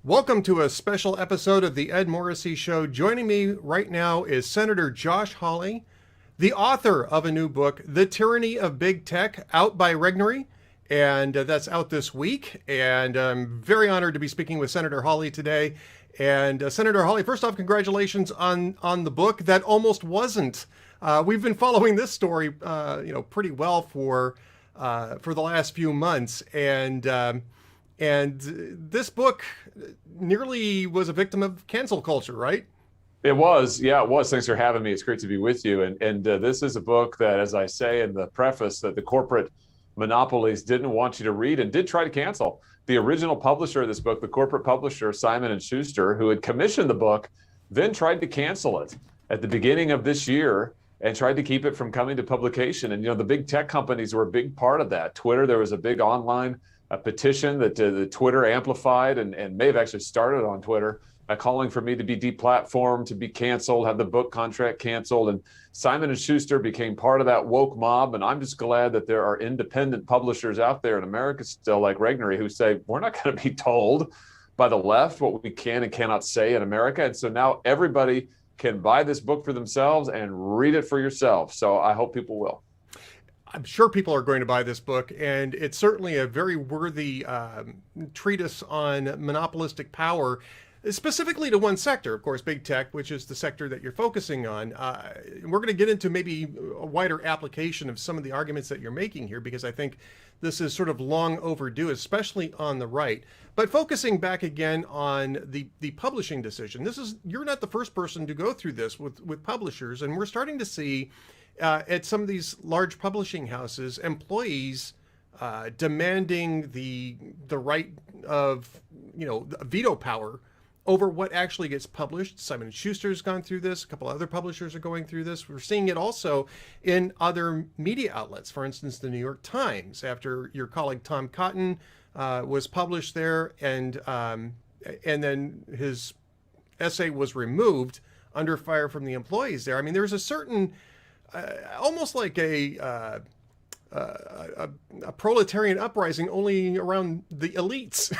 Welcome to a special episode of the Ed Morrissey Show. Joining me right now is Senator Josh Hawley, the author of a new book, The Tyranny of Big Tech, out by Regnery, and that's out this week. And I'm very honored to be speaking with Senator Hawley today. And Senator Hawley, first off, congratulations on the book that almost wasn't. We've been following this story, pretty well for the last few months, and this book nearly was a victim of cancel culture, right? It was. Yeah, it was. Thanks for having me. It's great to be with you. And this is a book that, as I say in the preface, that the corporate monopolies didn't want you to read and did try to cancel. The original publisher of this book, the corporate publisher, Simon and Schuster, who had commissioned the book, then tried to cancel it at the beginning of this year and tried to keep it from coming to publication. And, the big tech companies were a big part of that. Twitter, there was a big online petition that the Twitter amplified and may have actually started on Twitter, calling for me to be deplatformed, to be canceled, have the book contract canceled. And Simon and Schuster became part of that woke mob. And I'm just glad that there are independent publishers out there in America still, like Regnery, who say, we're not going to be told by the left what we can and cannot say in America. And so now everybody can buy this book for themselves and read it for yourself. So I hope people will. I'm sure people are going to buy this book, and it's certainly a very worthy treatise on monopolistic power, specifically to one sector, of course, big tech, which is the sector that you're focusing on. We're going to get into maybe a wider application of some of the arguments that you're making here, because I think this is sort of long overdue, especially on the right. But focusing back again on the publishing decision, you're not the first person to go through this with publishers, and we're starting to see at some of these large publishing houses, employees demanding the right of veto power over what actually gets published. Simon & Schuster's gone through this. A couple other publishers are going through this. We're seeing it also in other media outlets. For instance, the New York Times, after your colleague Tom Cotton was published there, and then his essay was removed under fire from the employees there. I mean, there's a certain almost like a proletarian uprising, only around the elites,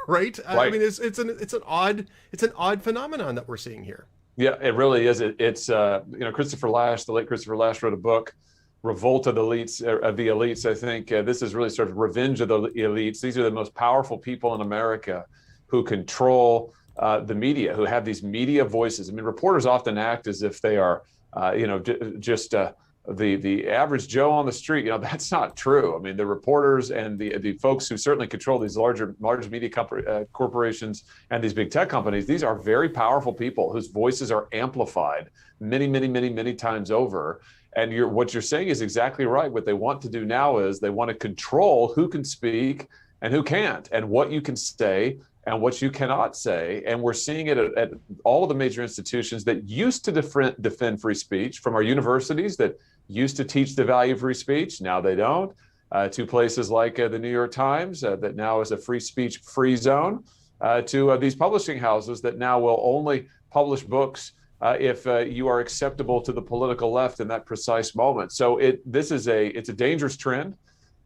right? I mean, it's an odd phenomenon that we're seeing here. Yeah, it really is. It's Christopher Lasch, the late Christopher Lasch, wrote a book, Revolt of the Elites. I think this is really sort of revenge of the elites. These are the most powerful people in America who control the media, who have these media voices. I mean, reporters often act as if they are just the average Joe on the street. That's not true. I mean, the reporters and the folks who certainly control these large media corporations and these big tech companies, these are very powerful people whose voices are amplified many times over. And what you're saying is exactly right. What they want to do now is they want to control who can speak and who can't, and what you can say and what you cannot say. And we're seeing it at all of the major institutions that used to defend free speech, from our universities that used to teach the value of free speech. Now they don't. To places like the New York Times, that now is a free speech free zone, to these publishing houses that now will only publish books if you are acceptable to the political left in that precise moment. So it's a dangerous trend.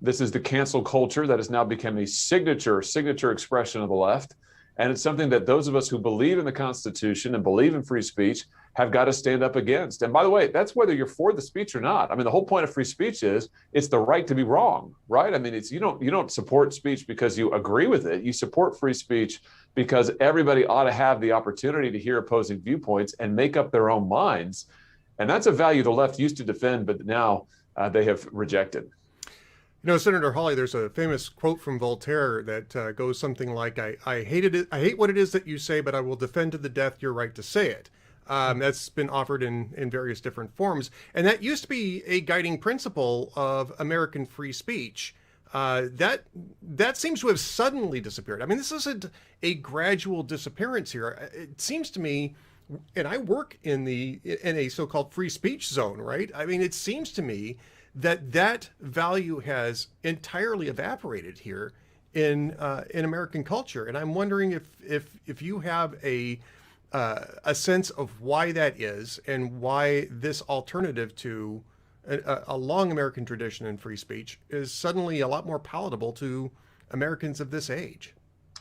This is the cancel culture that has now become a signature expression of the left. And it's something that those of us who believe in the Constitution and believe in free speech have got to stand up against. And by the way, that's whether you're for the speech or not. I mean, the whole point of free speech is it's the right to be wrong, right? I mean, you don't support speech because you agree with it. You support free speech because everybody ought to have the opportunity to hear opposing viewpoints and make up their own minds. And that's a value the left used to defend, but now they have rejected. Senator Hawley, there's a famous quote from Voltaire that goes something like, I hate what it is that you say, but I will defend to the death your right to say it. That's been offered in various different forms. And that used to be a guiding principle of American free speech. That seems to have suddenly disappeared. I mean, this isn't a gradual disappearance here. It seems to me, and I work in a so-called free speech zone, right? I mean, it seems to me that value has entirely evaporated here in American culture, and I'm wondering if you have a sense of why that is, and why this alternative to a long American tradition in free speech is suddenly a lot more palatable to Americans of this age.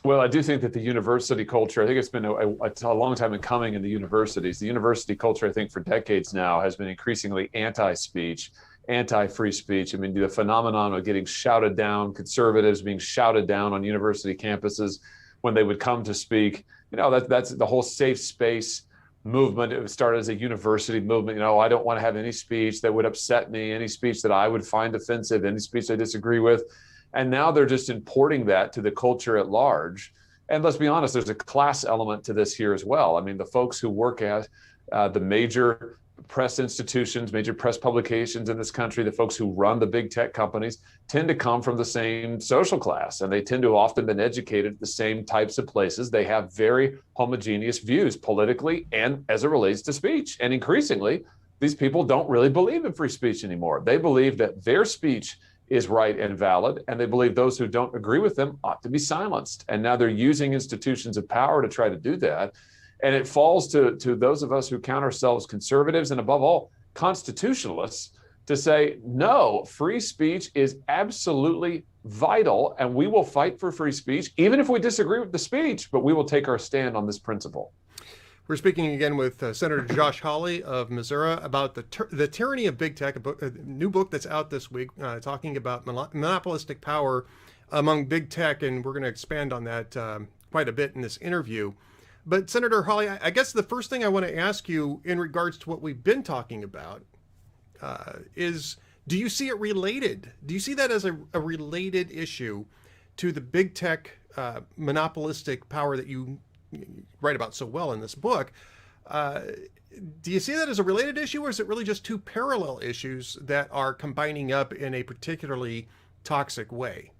Well, I do think that the university culture, I think it's been a long time in coming in the universities. The university culture, I think, for decades now has been increasingly anti-speech, anti-free speech. I mean, the phenomenon of getting shouted down, conservatives being shouted down on university campuses when they would come to speak, that's the whole safe space movement. It started as a university movement. I don't want to have any speech that would upset me, any speech that I would find offensive, any speech I disagree with. And now they're just importing that to the culture at large. And let's be honest, there's a class element to this here as well. I mean, the folks who work at the major press institutions, major press publications in this country, the folks who run the big tech companies tend to come from the same social class, and they tend to have often been educated at the same types of places. They have very homogeneous views politically and as it relates to speech. And increasingly, these people don't really believe in free speech anymore. They believe that their speech is right and valid, and they believe those who don't agree with them ought to be silenced. And now they're using institutions of power to try to do that. And it falls to those of us who count ourselves conservatives and, above all, constitutionalists to say, no, free speech is absolutely vital, and we will fight for free speech, even if we disagree with the speech, but we will take our stand on this principle. We're speaking again with Senator Josh Hawley of Missouri about the Tyranny of Big Tech, a new book that's out this week, talking about monopolistic power among big tech, and we're going to expand on that quite a bit in this interview. But Senator Hawley, I guess the first thing I want to ask you in regards to what we've been talking about is, do you see it related? Do you see that as a related issue to the big tech monopolistic power that you write about so well in this book? Do you see that as a related issue, or is it really just two parallel issues that are combining up in a particularly toxic way?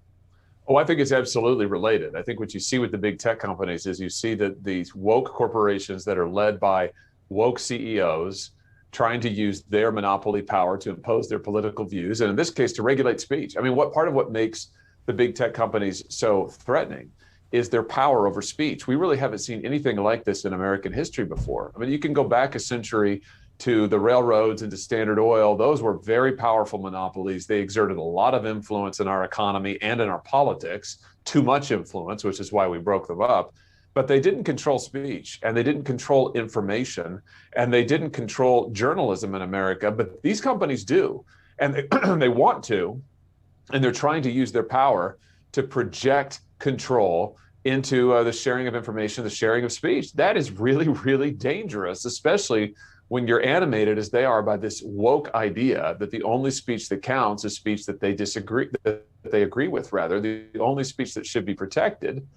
Oh, I think it's absolutely related. I think what you see with the big tech companies is you see that these woke corporations that are led by woke CEOs trying to use their monopoly power to impose their political views, and in this case, to regulate speech. I mean, part of what makes the big tech companies so threatening is their power over speech. We really haven't seen anything like this in American history before. I mean, you can go back a century to the railroads and to Standard Oil. Those were very powerful monopolies. They exerted a lot of influence in our economy and in our politics, too much influence, which is why we broke them up. But they didn't control speech, and they didn't control information, and they didn't control journalism in America. But these companies do, and they want to, and they're trying to use their power to project control into the sharing of information, the sharing of speech. That is really, really dangerous, especially when you're animated as they are by this woke idea that the only speech that counts is speech that they disagree, that they agree with, rather. The only speech that should be protected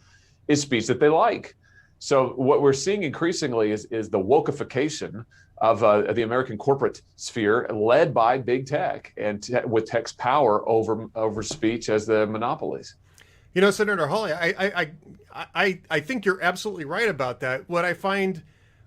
is speech that they like. So what we're seeing increasingly is the wokeification of the American corporate sphere, led by big tech, and with tech's power over speech as the monopolies. You know, Senator Hawley, I think you're absolutely right about that. What I find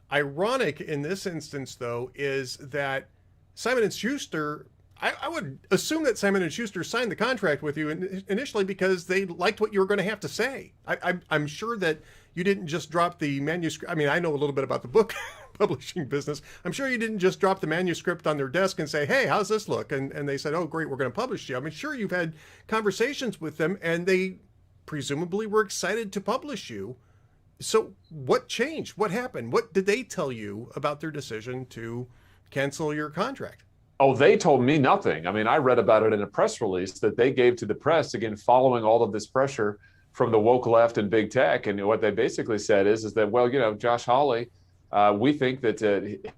ironic in this instance, though, is that Simon & Schuster, I would assume that Simon & Schuster signed the contract with you initially because they liked what you were going to have to say. I'm sure that you didn't just drop the manuscript. I mean, I know a little bit about the book publishing business. I'm sure you didn't just drop the manuscript on their desk and say, hey, how's this look? And they said, oh, great, we're going to publish you. I mean, sure, you've had conversations with them, and they presumably were excited to publish you. So what changed? What happened? What did they tell you about their decision to cancel your contract? Oh, they told me nothing. I mean, I read about it in a press release that they gave to the press, again, following all of this pressure from the woke left and big tech. And what they basically said is that, well, you know, Josh Hawley, we think that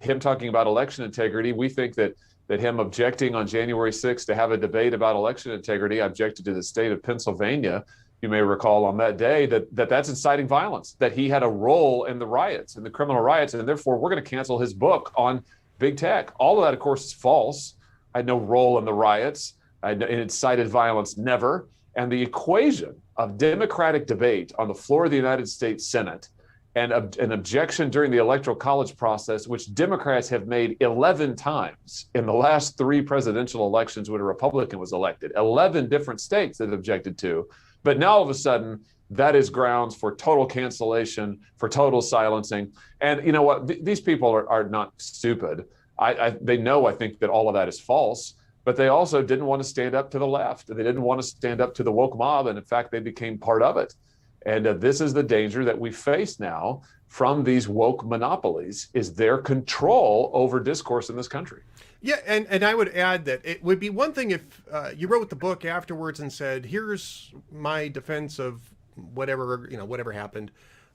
him talking about election integrity, we think that him objecting on January 6th to have a debate about election integrity, objected to the state of Pennsylvania. You may recall on that day that's inciting violence, that he had a role in the riots, in the criminal riots, and therefore we're going to cancel his book on big tech. All of that, of course, is false. I had no role in the riots. It incited violence, never. And the equation of democratic debate on the floor of the United States Senate and an objection during the Electoral College process, which Democrats have made 11 times in the last 3 presidential elections when a Republican was elected, 11 different states that objected to. But now all of a sudden, that is grounds for total cancellation, for total silencing. And you know what? These people are not stupid. They know, I think, that all of that is false, but they also didn't want to stand up to the left. They didn't want to stand up to the woke mob. And in fact, they became part of it. And this is the danger that we face now from these woke monopolies, is their control over discourse in this country. Yeah, and I would add that it would be one thing if you wrote the book afterwards and said, "Here's my defense of whatever whatever happened,"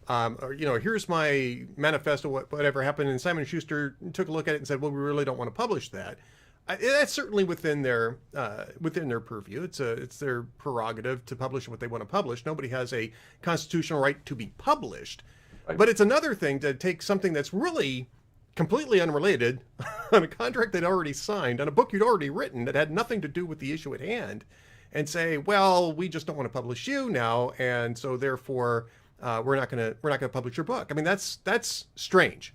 or "Here's my manifesto, whatever happened," and Simon Schuster took a look at it and said, "Well, we really don't want to publish that." That's certainly within their purview. It's their prerogative to publish what they want to publish. Nobody has a constitutional right to be published. Right. But it's another thing to take something that's really completely unrelated on a contract they'd already signed, on a book you'd already written that had nothing to do with the issue at hand, and say, "Well, we just don't want to publish you now, and so therefore we're not going to publish your book." I mean, that's strange.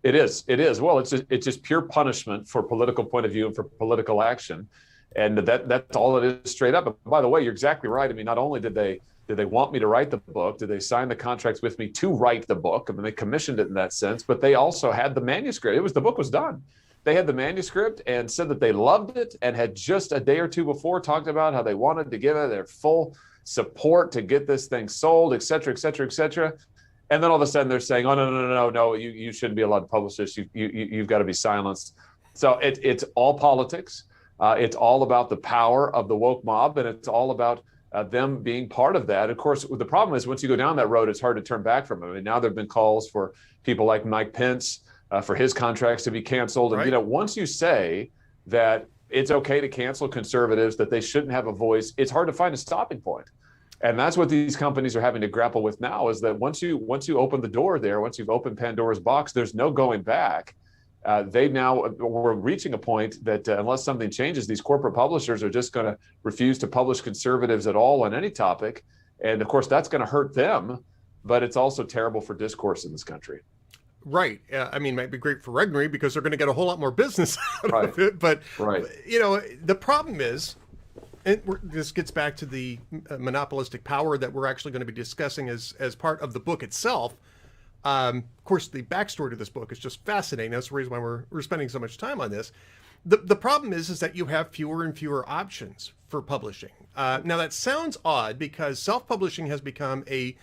It is. Well, it's just pure punishment for political point of view and for political action, and that's all it is, straight up. And by the way, you're exactly right. I mean, not only did they want me to write the book, did they sign the contracts with me to write the book? I mean, they commissioned it in that sense, but they also had the manuscript. The book was done. They had the manuscript and said that they loved it, and had just a day or two before talked about how they wanted to give it their full support to get this thing sold, et cetera, et cetera, et cetera. And then all of a sudden they're saying, "Oh, no, you shouldn't be allowed to publish this. You've got to be silenced." So it's all politics. It's all about the power of the woke mob, and it's all about them being part of that. Of course, the problem is once you go down that road, it's hard to turn back from it. I mean, now there have been calls for people like Mike Pence for his contracts to be canceled. And, Right. Once you say that it's okay to cancel conservatives, that they shouldn't have a voice, it's hard to find a stopping point. And that's what these companies are having to grapple with now, is that once you open the door there, once you've opened Pandora's box, there's no going back. We're reaching a point that unless something changes, these corporate publishers are just going to refuse to publish conservatives at all on any topic. And of course, that's going to hurt them, but it's also terrible for discourse in this country. Right. I mean, it might be great for Regnery because they're going to get a whole lot more business out of it. But, Right. The problem is, and this gets back to the monopolistic power that we're actually going to be discussing as part of the book itself. Of course, the backstory to this book is just fascinating. That's the reason why we're spending so much time on this. The problem is that you have fewer and fewer options for publishing. Now, that sounds odd because self-publishing has become a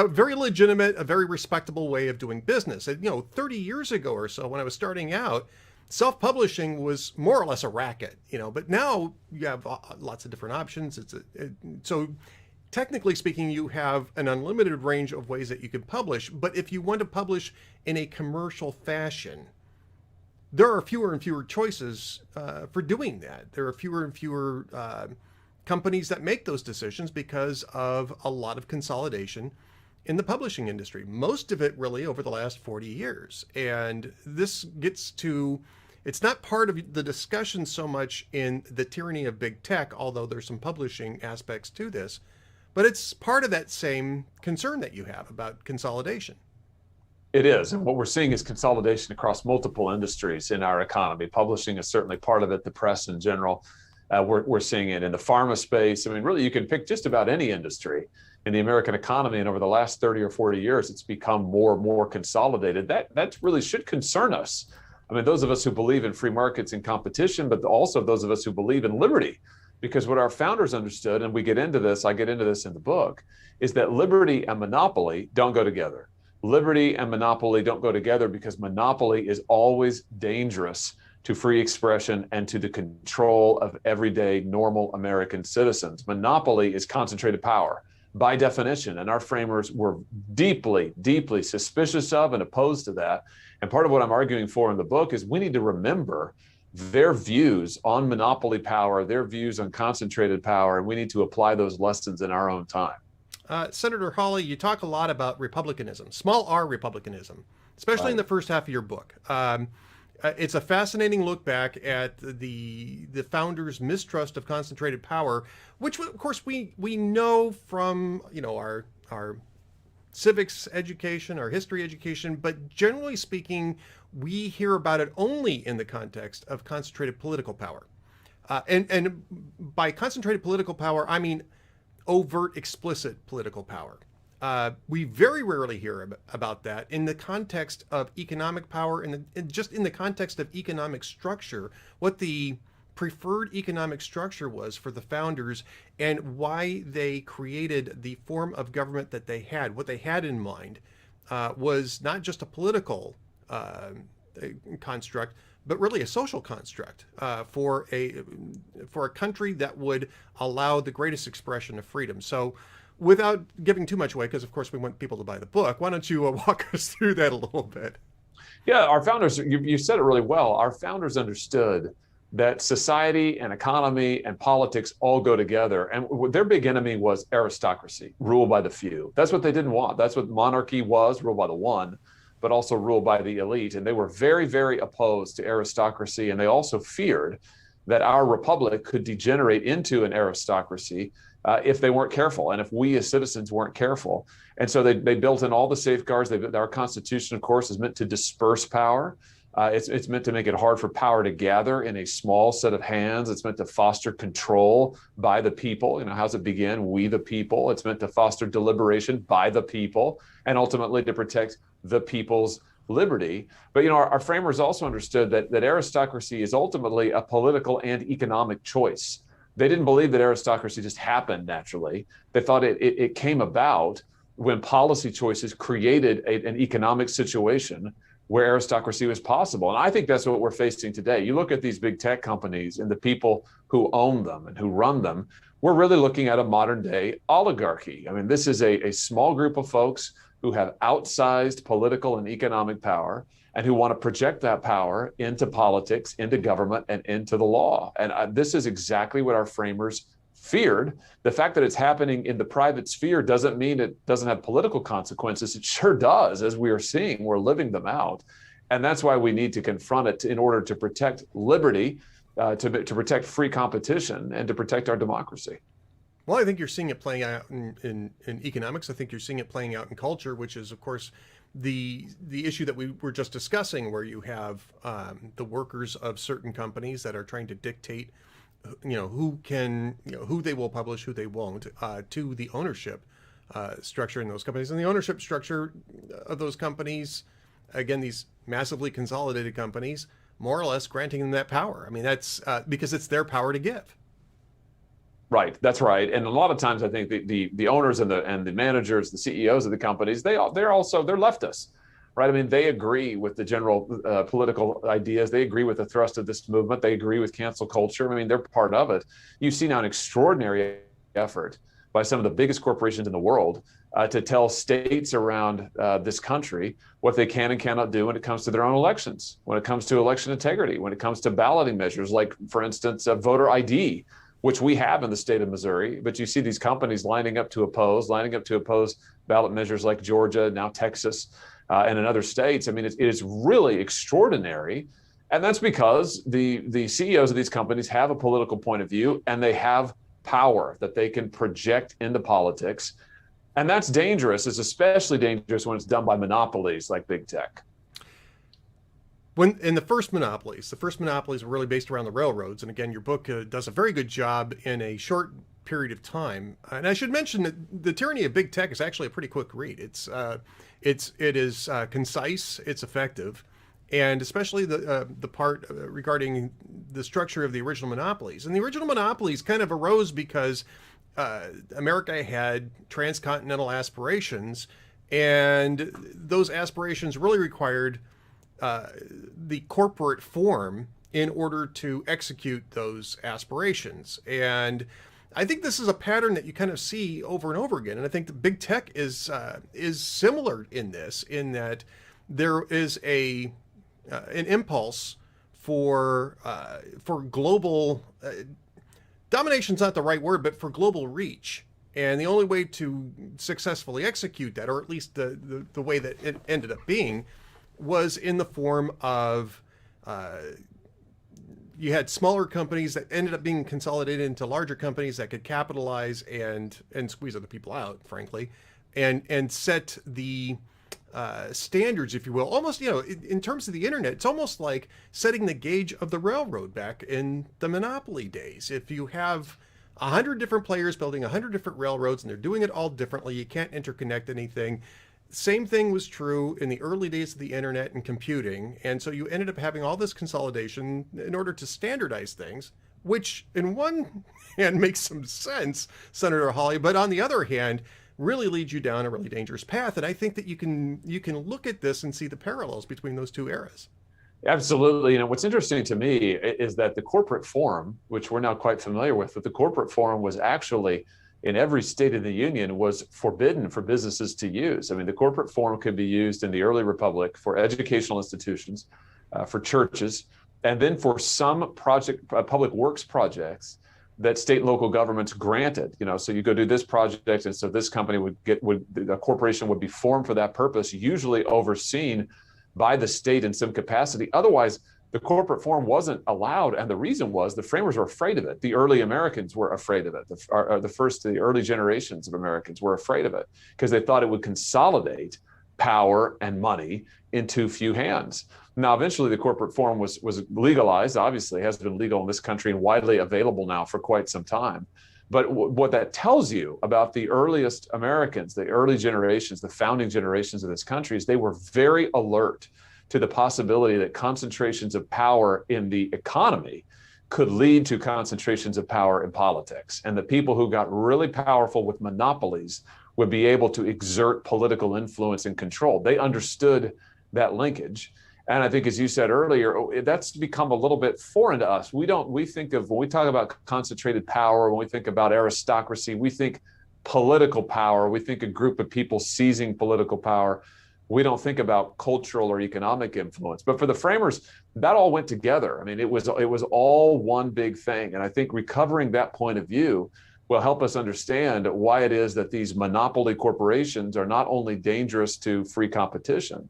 very legitimate, a very respectable way of doing business. 30 years ago or so, when I was starting out, self-publishing was more or less a racket, but now you have lots of different options. So technically speaking, you have an unlimited range of ways that you can publish. But if you want to publish in a commercial fashion, there are fewer and fewer choices for doing that. There are fewer and fewer companies that make those decisions because of a lot of consolidation in the publishing industry, most of it really over the last 40 years. And this gets to, it's not part of the discussion so much in The Tyranny of Big Tech, although there's some publishing aspects to this, but it's part of that same concern that you have about consolidation. It is. And what we're seeing is consolidation across multiple industries in our economy. Publishing is certainly part of it, the press in general. We're seeing it in the pharma space. I mean, really, you can pick just about any industry in the American economy. And over the last 30 or 40 years, it's become more and more consolidated. That really should concern us. I mean, those of us who believe in free markets and competition, but also those of us who believe in liberty. Because what our founders understood, and I get into this in the book, is that liberty and monopoly don't go together. Liberty and monopoly don't go together because monopoly is always dangerous to free expression and to the control of everyday normal American citizens. Monopoly is concentrated power by definition, and our framers were deeply, deeply suspicious of and opposed to that. And part of what I'm arguing for in the book is we need to remember their views on monopoly power, their views on concentrated power, and we need to apply those lessons in our own time. Senator Hawley, you talk a lot about republicanism, small r republicanism, especially in the first half of your book. It's a fascinating look back at the founders' mistrust of concentrated power, which of course we know from our civics education, our history education, but generally speaking, we hear about it only in the context of concentrated political power. And by concentrated political power, I mean overt, explicit political power. We very rarely hear about that in the context of economic power and just in the context of economic structure, what the preferred economic structure was for the founders and why they created the form of government that they had. What they had in mind was not just a political construct, but really a social construct for a country that would allow the greatest expression of freedom. So, without giving too much away, because of course we want people to buy the book, why don't you walk us through that a little bit? Yeah, our founders, you said it really well. Our founders understood that society and economy and politics all go together. And their big enemy was aristocracy, ruled by the few. That's what they didn't want. That's what monarchy was, ruled by the one, but also ruled by the elite. And they were very, very opposed to aristocracy. And they also feared that our republic could degenerate into an aristocracy if they weren't careful, and if we as citizens weren't careful. And so they built in all the safeguards. Our Constitution, of course, is meant to disperse power. It's meant to make it hard for power to gather in a small set of hands. It's meant to foster control by the people. How's it begin? We the people. It's meant to foster deliberation by the people, and ultimately to protect the people's liberty. But our framers also understood that aristocracy is ultimately a political and economic choice. They didn't believe that aristocracy just happened naturally. They thought it came about when policy choices created an economic situation where aristocracy was possible. And I think that's what we're facing today. You look at these big tech companies and the people who own them and who run them, we're really looking at a modern day oligarchy. I mean, this is a small group of folks who have outsized political and economic power and who want to project that power into politics, into government, and into the law. And this is exactly what our framers feared. The fact that it's happening in the private sphere doesn't mean it doesn't have political consequences. It sure does, as we are seeing. We're living them out. And that's why we need to confront it in order to protect liberty, to protect free competition, and to protect our democracy. Well, I think you're seeing it playing out in economics. I think you're seeing it playing out in culture, which is, of course, the issue that we were just discussing, where you have the workers of certain companies that are trying to dictate, who they will publish, who they won't, to the ownership structure in those companies. And the ownership structure of those companies, again, these massively consolidated companies, more or less granting them that power. I mean, that's because it's their power to give. Right, that's right. And a lot of times I think the owners and the managers, the CEOs of the companies, they're leftists, right? I mean, they agree with the general political ideas. They agree with the thrust of this movement. They agree with cancel culture. I mean, they're part of it. You see now an extraordinary effort by some of the biggest corporations in the world to tell states around this country what they can and cannot do when it comes to their own elections, when it comes to election integrity, when it comes to balloting measures, like, for instance, voter ID, which we have in the state of Missouri. But you see these companies lining up to oppose ballot measures like Georgia, now Texas, and in other states. I mean, it is really extraordinary. And that's because the CEOs of these companies have a political point of view, and they have power that they can project into politics. And that's dangerous. It's especially dangerous when it's done by monopolies like big tech. When in the first monopolies were really based around the railroads. And again, your book does a very good job in a short period of time. And I should mention that The Tyranny of Big Tech is actually a pretty quick read. It is concise, it's effective, and especially the part regarding the structure of the original monopolies. And the original monopolies kind of arose because America had transcontinental aspirations, and those aspirations really required the corporate form in order to execute those aspirations. And I think this is a pattern that you kind of see over and over again. And I think the big tech is similar in this, in that there is an impulse for global domination's not the right word, but for global reach. And the only way to successfully execute that, or at least the way that it ended up being, was in the form of you had smaller companies that ended up being consolidated into larger companies that could capitalize and squeeze other people out, frankly, and set the standards, if you will. Almost, in terms of the internet, it's almost like setting the gauge of the railroad back in the monopoly days. If you have 100 different players building 100 different railroads and they're doing it all differently, you can't interconnect anything. Same thing was true in the early days of the internet and computing. And so you ended up having all this consolidation in order to standardize things, which in one hand makes some sense, Senator Hawley, but on the other hand, really leads you down a really dangerous path. And I think that you can look at this and see the parallels between those two eras. Absolutely. You know, what's interesting to me is that the corporate form, which we're now quite familiar with, but the corporate form was actually in every state of the union was forbidden for businesses to use. I mean, the corporate form could be used in the early republic for educational institutions, for churches, and then for some public works projects that state and local governments granted. You know, so you go do this project, and so this company a corporation would be formed for that purpose, usually overseen by the state in some capacity. Otherwise, the corporate form wasn't allowed, and the reason was the framers were afraid of it. The early Americans were afraid of it. The early generations of Americans were afraid of it because they thought it would consolidate power and money in too few hands. Now, eventually, the corporate form was legalized. Obviously, it has been legal in this country and widely available now for quite some time. But what that tells you about the earliest Americans, the early generations, the founding generations of this country, is they were very alert to the possibility that concentrations of power in the economy could lead to concentrations of power in politics. And the people who got really powerful with monopolies would be able to exert political influence and control. They understood that linkage. And I think, as you said earlier, that's become a little bit foreign to us. We think of, when we talk about concentrated power, when we think about aristocracy, we think political power. We think a group of people seizing political power. We don't think about cultural or economic influence. But for the framers, that all went together. I mean, it was all one big thing. And I think recovering that point of view will help us understand why it is that these monopoly corporations are not only dangerous to free competition,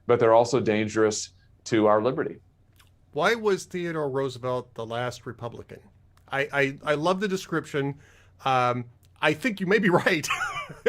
but they're also dangerous to our liberty. Why was Theodore Roosevelt the last Republican? I love the description. I think you may be right,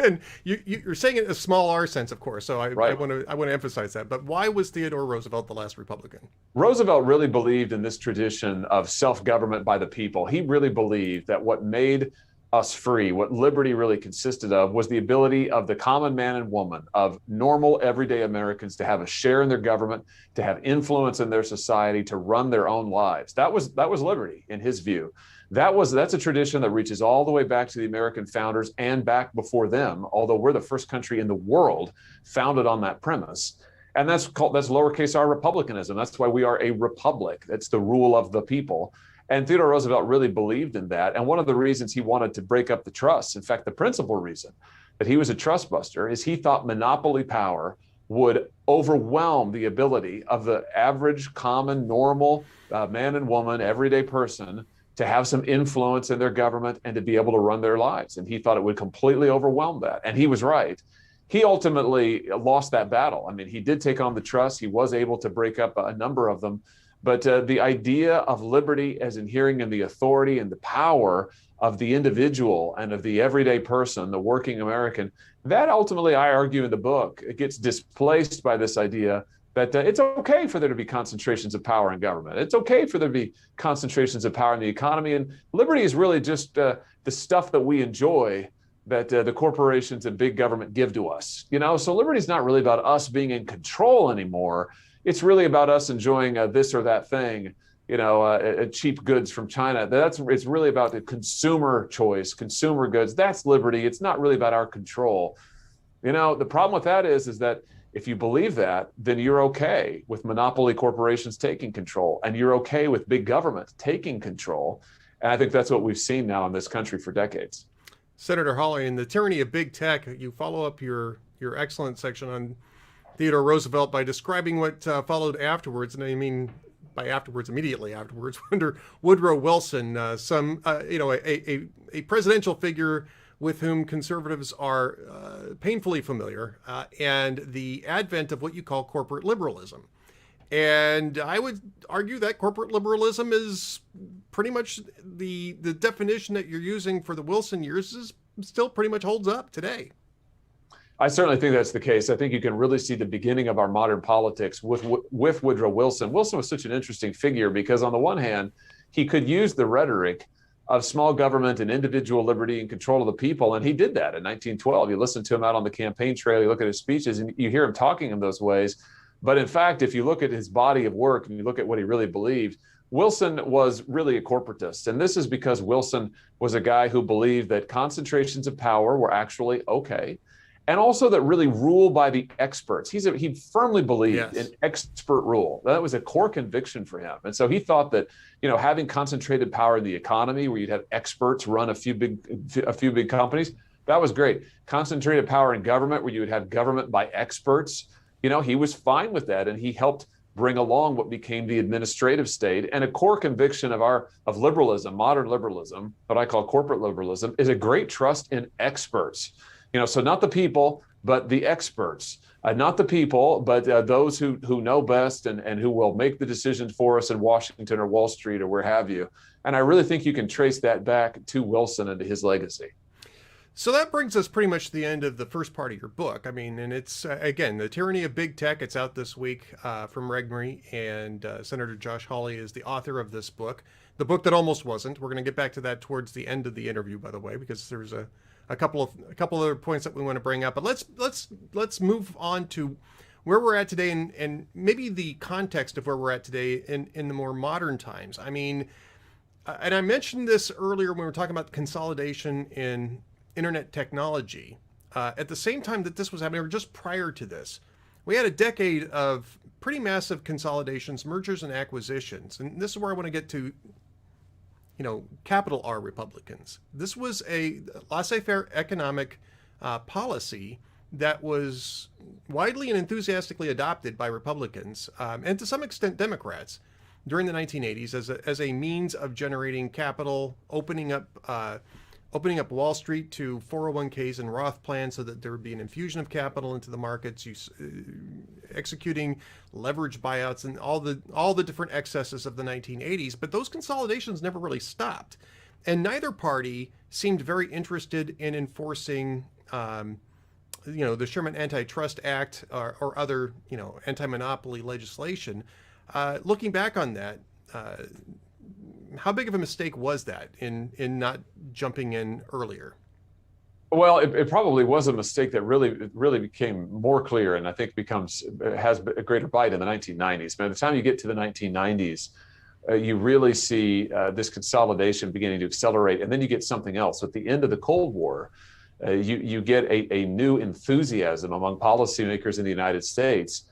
and you're saying it in a small R sense, of course. So I want to emphasize that. But why was Theodore Roosevelt the last Republican? Roosevelt really believed in this tradition of self-government by the people. He really believed that what made us free, what liberty really consisted of, was the ability of the common man and woman, of normal everyday Americans, to have a share in their government, to have influence in their society, to run their own lives. That was liberty in his view. That's a tradition that reaches all the way back to the American founders and back before them, although we're the first country in the world founded on that premise. And that's lowercase r republicanism. That's why we are a republic. That's the rule of the people. And Theodore Roosevelt really believed in that. And one of the reasons he wanted to break up the trusts, in fact, the principal reason that he was a trust buster, is he thought monopoly power would overwhelm the ability of the average, common, normal man and woman, everyday person, to have some influence in their government and to be able to run their lives. And he thought it would completely overwhelm that. And he was right. He ultimately lost that battle. I mean, he did take on the trust. He was able to break up a number of them. But the idea of liberty as inhering in the authority and the power of the individual and of the everyday person, the working American, that ultimately, I argue in the book, it gets displaced by this idea that it's okay for there to be concentrations of power in government. It's okay for there to be concentrations of power in the economy. And liberty is really just the stuff that we enjoy that the corporations and big government give to us. You know, so liberty is not really about us being in control anymore. It's really about us enjoying this or that thing, you know, cheap goods from China. It's really about the consumer choice, consumer goods. That's liberty. It's not really about our control. You know, the problem with that is that if you believe that, then you're okay with monopoly corporations taking control, and you're okay with big government taking control. And I think that's what we've seen now in this country for decades. Senator Hawley, in The Tyranny of Big Tech, you follow up your excellent section on Theodore Roosevelt by describing what followed afterwards. And I mean, by afterwards, immediately afterwards, under Woodrow Wilson, a presidential figure with whom conservatives are painfully familiar, and the advent of what you call corporate liberalism. And I would argue that corporate liberalism is pretty much the definition that you're using for the Wilson years is still pretty much holds up today. I certainly think that's the case. I think you can really see the beginning of our modern politics with Woodrow Wilson. Wilson was such an interesting figure because on the one hand, he could use the rhetoric of small government and individual liberty and control of the people. And he did that in 1912. You listen to him out on the campaign trail, you look at his speeches, and you hear him talking in those ways. But in fact, if you look at his body of work and you look at what he really believed, Wilson was really a corporatist. And this is because Wilson was a guy who believed that concentrations of power were actually okay. And also that really rule by the experts. He firmly believed in expert rule. That was a core conviction for him. And so he thought that, having concentrated power in the economy where you'd have experts run a few big companies, that was great. Concentrated power in government where you would have government by experts, he was fine with that. And he helped bring along what became the administrative state. And a core conviction of liberalism, modern liberalism, what I call corporate liberalism, is a great trust in experts. So not the people, but the experts. Not the people, but those who know best and who will make the decisions for us in Washington or Wall Street or where have you. And I really think you can trace that back to Wilson and to his legacy. So that brings us pretty much to the end of the first part of your book. I mean, and it's, again, The Tyranny of Big Tech. It's out this week from Regnery, and Senator Josh Hawley is the author of this book. The book that almost wasn't. We're going to get back to that towards the end of the interview, by the way, because there's a couple other points that we want to bring up. But let's move on to where we're at today, and maybe the context of where we're at today in the more modern times. I mean, and I mentioned this earlier when we were talking about consolidation in internet technology. At the same time that this was happening, or just prior to this, we had a decade of pretty massive consolidations, mergers and acquisitions. And this is where I want to get to, capital R Republicans. This was a laissez-faire economic policy that was widely and enthusiastically adopted by Republicans and to some extent Democrats during the 1980s as a means of generating capital, opening up Wall Street to 401ks and Roth plans so that there would be an infusion of capital into the markets, executing leverage buyouts and all the different excesses of the 1980s. But those consolidations never really stopped. And neither party seemed very interested in enforcing, the Sherman Antitrust Act or other, anti-monopoly legislation. Looking back on that, how big of a mistake was that in not jumping in earlier? Well, it probably was a mistake that really became more clear, and I think has a greater bite in the 1990s. By the time you get to the 1990s, you really see this consolidation beginning to accelerate, and then you get something else. At the end of the Cold War, you get a new enthusiasm among policymakers in the United States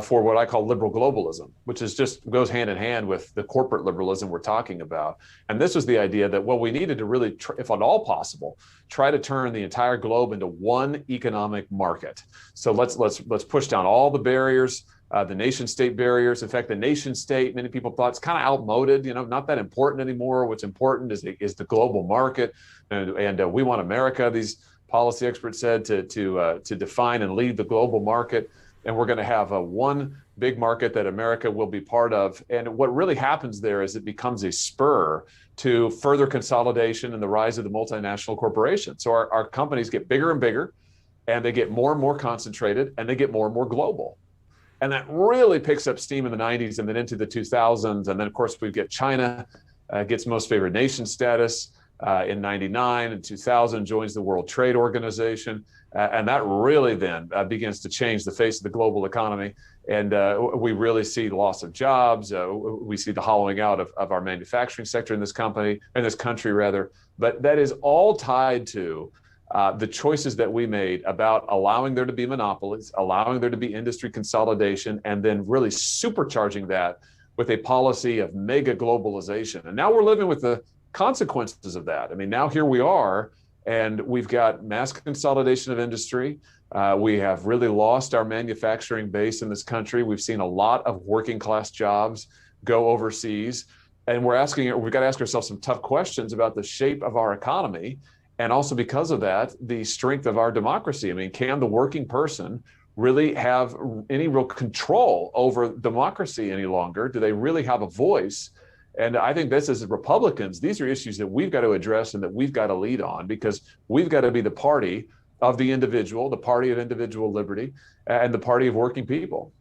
for what I call liberal globalism, which goes hand in hand with the corporate liberalism we're talking about. And this was the idea that, we needed to really, if at all possible, try to turn the entire globe into one economic market. So let's push down all the barriers, the nation state barriers. In fact, the nation state, many people thought it's kind of outmoded, not that important anymore. What's important is the global market. And we want America, these policy experts said, to define and lead the global market. And we're going to have one big market that America will be part of. And what really happens there is it becomes a spur to further consolidation and the rise of the multinational corporations. So our companies get bigger and bigger, and they get more and more concentrated, and they get more and more global. And that really picks up steam in the 90s and then into the 2000s. And then, of course, we get China gets most favored nation status in 99, and 2000 joins the World Trade Organization. And that really then begins to change the face of the global economy. And we really see the loss of jobs. We see the hollowing out of our manufacturing sector in this country. But that is all tied to the choices that we made about allowing there to be monopolies, allowing there to be industry consolidation, and then really supercharging that with a policy of mega globalization. And now we're living with the consequences of that. I mean, now here we are, and we've got mass consolidation of industry. We have really lost our manufacturing base in this country. We've seen a lot of working class jobs go overseas. And we've got to ask ourselves some tough questions about the shape of our economy. And also because of that, the strength of our democracy. I mean, can the working person really have any real control over democracy any longer? Do they really have a voice? And I think this, as Republicans, these are issues that we've got to address and that we've got to lead on, because we've got to be the party of the individual, the party of individual liberty, and the party of working people.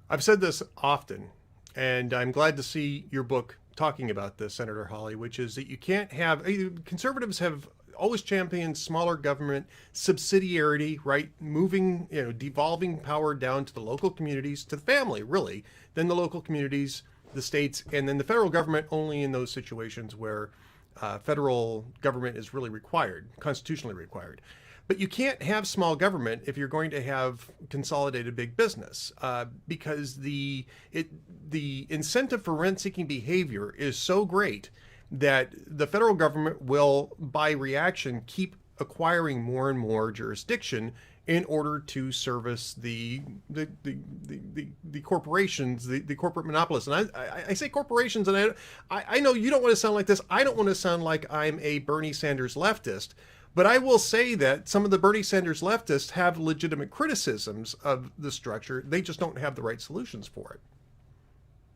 I've said this often, and I'm glad to see your book talking about this, Senator Hawley, which is that you can't have, conservatives have always championed smaller government, subsidiarity, right? Moving, devolving power down to the local communities, to the family, really, then the local communities, the states, and then the federal government only in those situations where federal government is really required, constitutionally required. But you can't have small government if you're going to have consolidated big business, because the incentive for rent-seeking behavior is so great that the federal government will, by reaction, keep acquiring more and more jurisdiction in order to service the corporations, the corporate monopolists. And I say corporations, and I know you don't want to sound like this. I don't want to sound like I'm a Bernie Sanders leftist. But I will say that some of the Bernie Sanders leftists have legitimate criticisms of the structure. They just don't have the right solutions for it.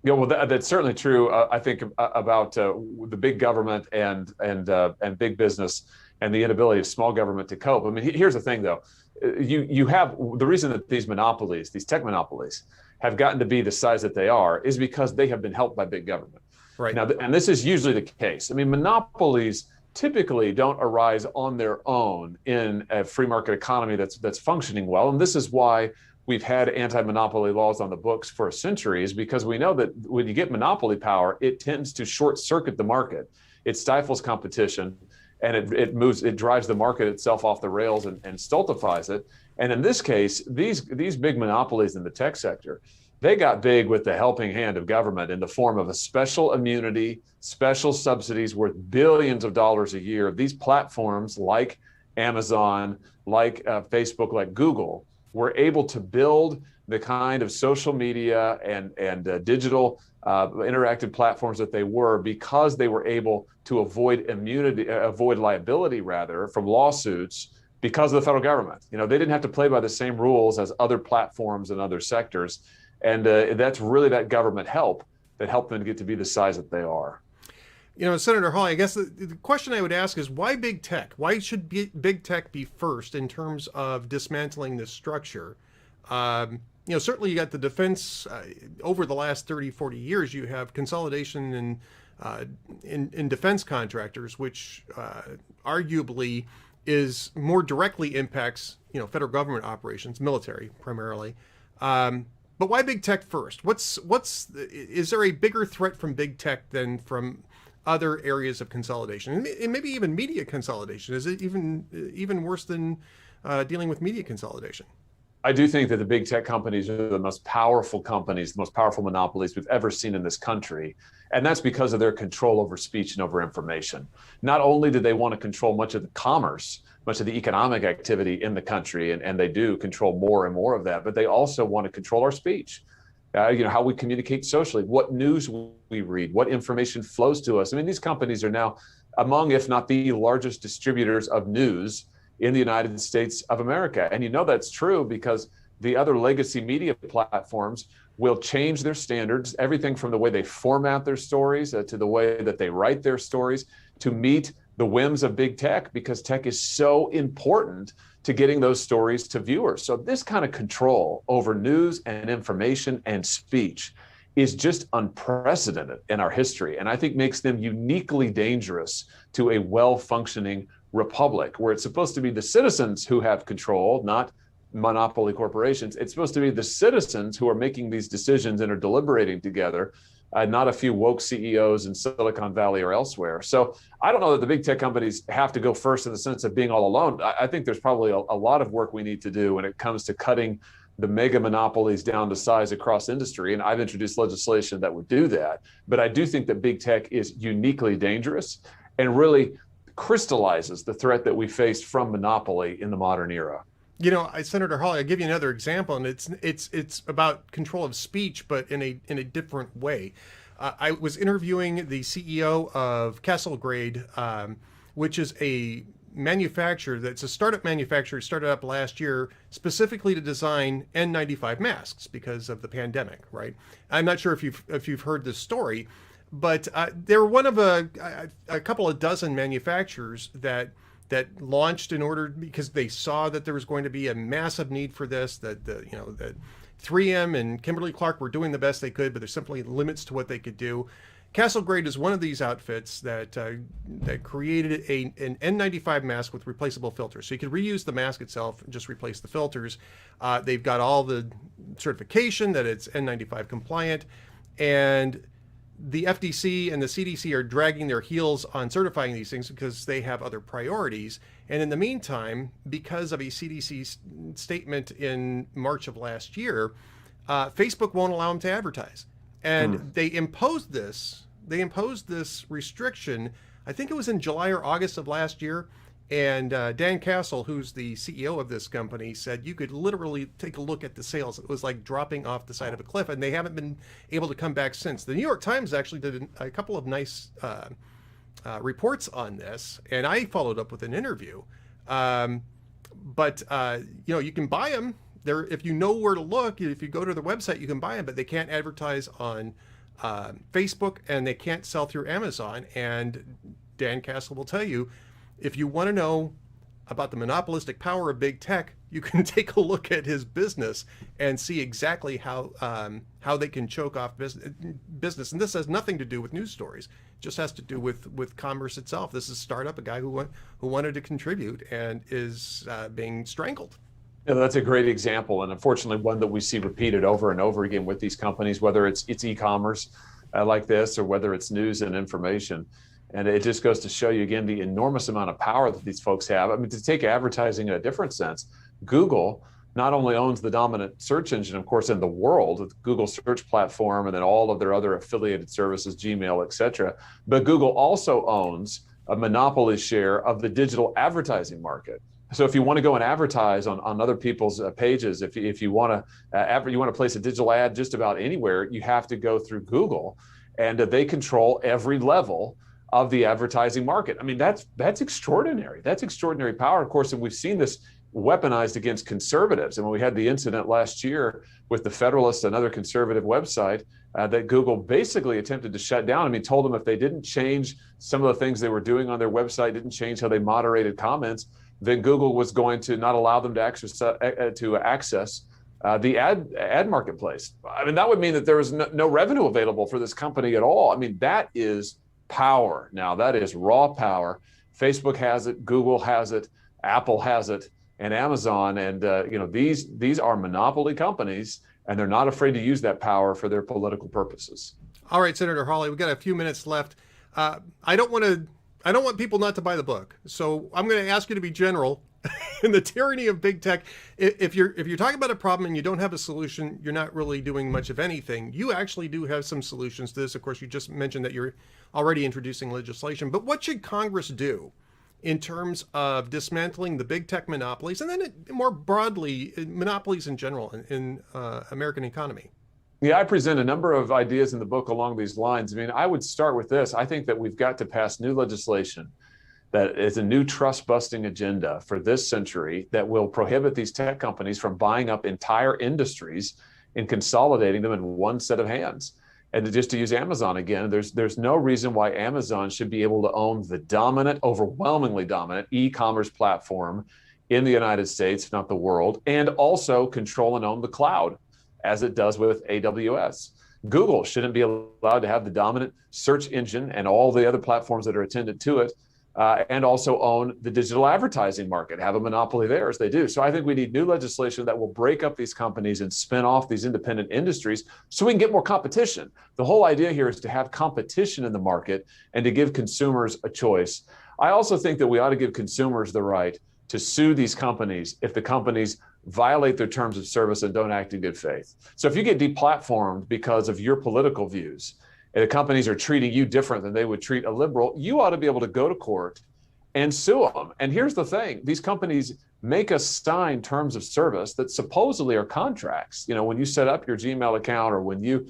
Yeah, well, that's certainly true. I think about the big government and big business and the inability of small government to cope. I mean, here's the thing, though. You have the reason that these monopolies, these tech monopolies, have gotten to be the size that they are is because they have been helped by big government. Right now, and this is usually the case. I mean, monopolies typically don't arise on their own in a free market economy that's functioning well. And this is why we've had anti-monopoly laws on the books for centuries, because we know that when you get monopoly power, it tends to short circuit the market. It stifles competition, and it drives the market itself off the rails and stultifies it. And in this case, these big monopolies in the tech sector, they got big with the helping hand of government in the form of a special immunity, special subsidies worth billions of dollars a year. These platforms like Amazon, like Facebook, like Google, were able to build the kind of social media and digital interactive platforms that they were, because they were able to avoid liability rather from lawsuits because of the federal government. You know, they didn't have to play by the same rules as other platforms and other sectors. And that's really that government help that helped them to get to be the size that they are. You know, Senator Hawley, I guess the question I would ask is, why big tech? Why should big tech be first in terms of dismantling this structure? You know, certainly you got the defense. Over the last 30, 40 years, you have consolidation in defense contractors, which arguably is more directly impacts, you know, federal government operations, military primarily. But why big tech first? Is there a bigger threat from big tech than from other areas of consolidation, and maybe even media consolidation? Is it even worse than dealing with media consolidation? I do think that the big tech companies are the most powerful companies, the most powerful monopolies we've ever seen in this country. And that's because of their control over speech and over information. Not only do they want to control much of the commerce, much of the economic activity in the country, and they do control more and more of that, but they also want to control our speech. You know, how we communicate socially, what news we read, what information flows to us. I mean, these companies are now among, if not the largest distributors of news in the United States of America. And you know that's true because the other legacy media platforms will change their standards, everything from the way they format their stories to the way that they write their stories to meet the whims of big tech, because tech is so important to getting those stories to viewers. So this kind of control over news and information and speech is just unprecedented in our history, and I think makes them uniquely dangerous to a well-functioning republic, where it's supposed to be the citizens who have control, not monopoly corporations. It's supposed to be the citizens who are making these decisions and are deliberating together, not a few woke CEOs in Silicon Valley or elsewhere. So I don't know that the big tech companies have to go first in the sense of being all alone. I think there's probably a lot of work we need to do when it comes to cutting the mega monopolies down to size across industry. And I've introduced legislation that would do that. But I do think that big tech is uniquely dangerous and really crystallizes the threat that we faced from monopoly in the modern era. You know, Senator Hawley, I'll give you another example, and it's about control of speech, but in a different way. I was interviewing the CEO of Castle Grade, which is a manufacturer that's a startup manufacturer, started up last year specifically to design N95 masks because of the pandemic. Right? I'm not sure if you've heard this story, but they're one of a couple of dozen manufacturers that launched in order, because they saw that there was going to be a massive need for this, that that 3M and Kimberly-Clark were doing the best they could, but there's simply limits to what they could do. Castle Grade is one of these outfits that created an N95 mask with replaceable filters. So you could reuse the mask itself and just replace the filters. They've got all the certification that it's N95 compliant. And the FTC and the CDC are dragging their heels on certifying these things because they have other priorities. And in the meantime, because of a CDC statement in March of last year, Facebook won't allow them to advertise. And they imposed this restriction, I think it was in July or August of last year. And Dan Castle, who's the CEO of this company, said you could literally take a look at the sales. It was like dropping off the side of a cliff, and they haven't been able to come back since. The New York Times actually did a couple of nice reports on this, and I followed up with an interview. But you can buy them. If you know where to look, if you go to their website, you can buy them, but they can't advertise on Facebook, and they can't sell through Amazon. And Dan Castle will tell you, if you want to know about the monopolistic power of big tech, you can take a look at his business and see exactly how they can choke off business. And this has nothing to do with news stories; it just has to do with commerce itself. This is a startup, a guy who wanted to contribute and is being strangled. Yeah, that's a great example, and unfortunately one that we see repeated over and over again with these companies, whether it's e-commerce like this or whether it's news and information. And it just goes to show you again the enormous amount of power that these folks have. I mean, to take advertising in a different sense, Google not only owns the dominant search engine, of course, in the world, with Google search platform and then all of their other affiliated services, Gmail, et cetera, but Google also owns a monopoly share of the digital advertising market. So if you want to go and advertise on other people's pages, if you want to place a digital ad just about anywhere, you have to go through Google, and they control every level of the advertising market. I mean, that's extraordinary. That's extraordinary power, of course, and we've seen this weaponized against conservatives. And when we had the incident last year with the Federalist, another conservative website that Google basically attempted to shut down. I mean, told them if they didn't change some of the things they were doing on their website, didn't change how they moderated comments, then Google was going to not allow them to access the ad marketplace. I mean, that would mean that there was no revenue available for this company at all. I mean, that is power. Now, that is raw power. Facebook has it, Google has it, Apple has it, and Amazon. And these are monopoly companies, and they're not afraid to use that power for their political purposes. All right, Senator Hawley, we've got a few minutes left. I don't want people not to buy the book, so I'm going to ask you to be general. In the tyranny of big tech, if you're talking about a problem and you don't have a solution, you're not really doing much of anything. You actually do have some solutions to this. Of course, you just mentioned that you're already introducing legislation, but what should Congress do in terms of dismantling the big tech monopolies, and then more broadly, monopolies in general in American economy? Yeah, I present a number of ideas in the book along these lines. I mean, I would start with this. I think that we've got to pass new legislation that is a new trust-busting agenda for this century that will prohibit these tech companies from buying up entire industries and consolidating them in one set of hands. And just to use Amazon again, there's no reason why Amazon should be able to own the dominant, overwhelmingly dominant e-commerce platform in the United States, if not the world, and also control and own the cloud, as it does with AWS. Google shouldn't be allowed to have the dominant search engine and all the other platforms that are attendant to it, and also own the digital advertising market, have a monopoly there as they do. So I think we need new legislation that will break up these companies and spin off these independent industries so we can get more competition. The whole idea here is to have competition in the market and to give consumers a choice. I also think that we ought to give consumers the right to sue these companies if the companies violate their terms of service and don't act in good faith. So if you get deplatformed because of your political views, and the companies are treating you different than they would treat a liberal, you ought to be able to go to court and sue them. And here's the thing, these companies make us sign terms of service that supposedly are contracts. You know, when you set up your Gmail account or when you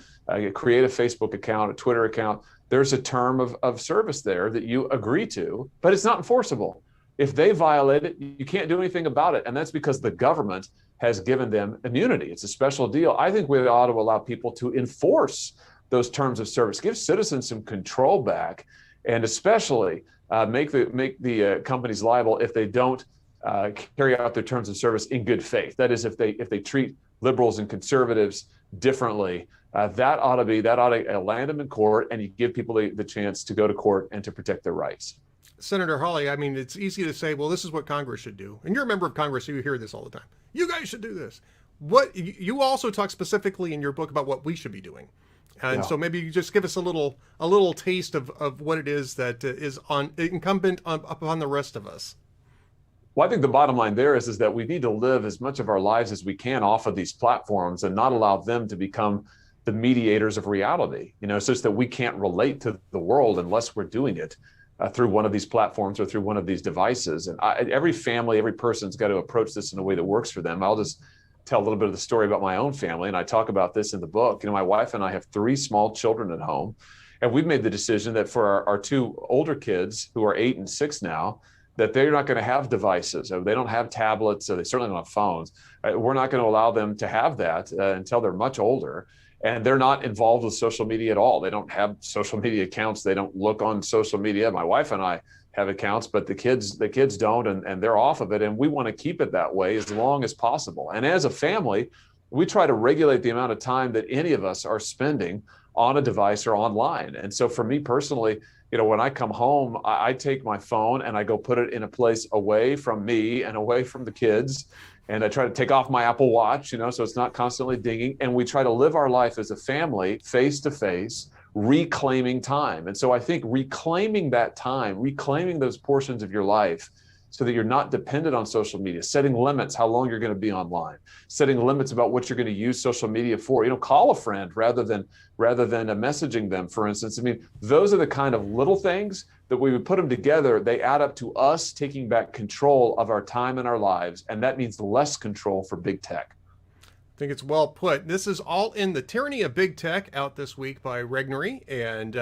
create a Facebook account, a Twitter account, there's a term of service there that you agree to, but it's not enforceable. If they violate it, you can't do anything about it. And that's because the government has given them immunity. It's a special deal. I think we ought to allow people to enforce those terms of service, give citizens some control back, and especially make the companies liable if they don't carry out their terms of service in good faith. That is, if they treat liberals and conservatives differently, that ought to land them in court, and you give people the chance to go to court and to protect their rights. Senator Hawley, I mean, it's easy to say, well, this is what Congress should do. And you're a member of Congress, so you hear this all the time. You guys should do this. What you also talk specifically in your book about what we should be doing. And Yeah. so maybe you just give us a little taste of what it is that is on incumbent upon the rest of us. Well, I think the bottom line there is that we need to live as much of our lives as we can off of these platforms and not allow them to become the mediators of reality, such that we can't relate to the world unless we're doing it through one of these platforms or through one of these devices. And every family, every person's got to approach this in a way that works for them. I'll just tell a little bit of the story about my own family, and I talk about this in the book. My wife and I have 3 small children at home, and we've made the decision that for our 2 older kids, who are 8 and 6 now, that they're not going to have devices. They don't have tablets, so they certainly don't have phones. We're not going to allow them to have that until they're much older. And they're not involved with social media at all. They don't have social media accounts. They don't look on social media. My wife and I have accounts, but the kids don't, and they're off of it. And we want to keep it that way as long as possible. And as a family, we try to regulate the amount of time that any of us are spending on a device or online. And so for me personally, when I come home, I take my phone and I go put it in a place away from me and away from the kids. And I try to take off my Apple Watch, so it's not constantly dinging. And we try to live our life as a family, face to face, reclaiming time. And so I think reclaiming that time, reclaiming those portions of your life so that you're not dependent on social media, setting limits how long you're going to be online, setting limits about what you're going to use social media for. Call a friend rather than messaging them, for instance. Those are the kind of little things that we would put them together. They add up to us taking back control of our time and our lives, and that means less control for big tech. I think it's well put. This is all in The Tyranny of Big Tech, out this week by Regnery. And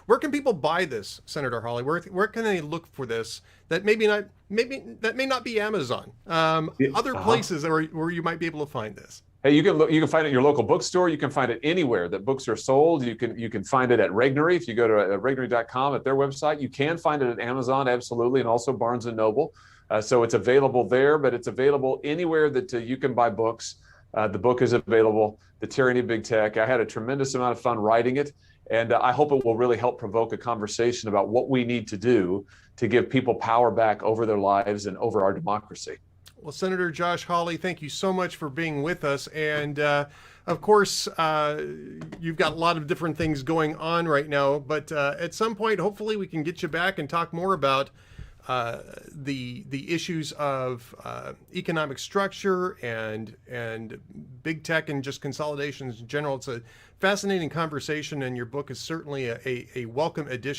where can people buy this, Senator Hawley? Where can they look for this? That may not be Amazon. Other places where you might be able to find this. Hey, you can find it at your local bookstore. You can find it anywhere that books are sold. You can find it at Regnery. If you go to regnery.com at their website, you can find it at Amazon, absolutely, and also Barnes and Noble. So it's available there, but it's available anywhere that you can buy books. The book is available, The Tyranny of Big Tech. I had a tremendous amount of fun writing it, and I hope it will really help provoke a conversation about what we need to do to give people power back over their lives and over our democracy. Well, Senator Josh Hawley, thank you so much for being with us. And of course, you've got a lot of different things going on right now, but at some point, hopefully we can get you back and talk more about the issues of economic structure and big tech and just consolidations in general. It's a fascinating conversation, and your book is certainly a welcome addition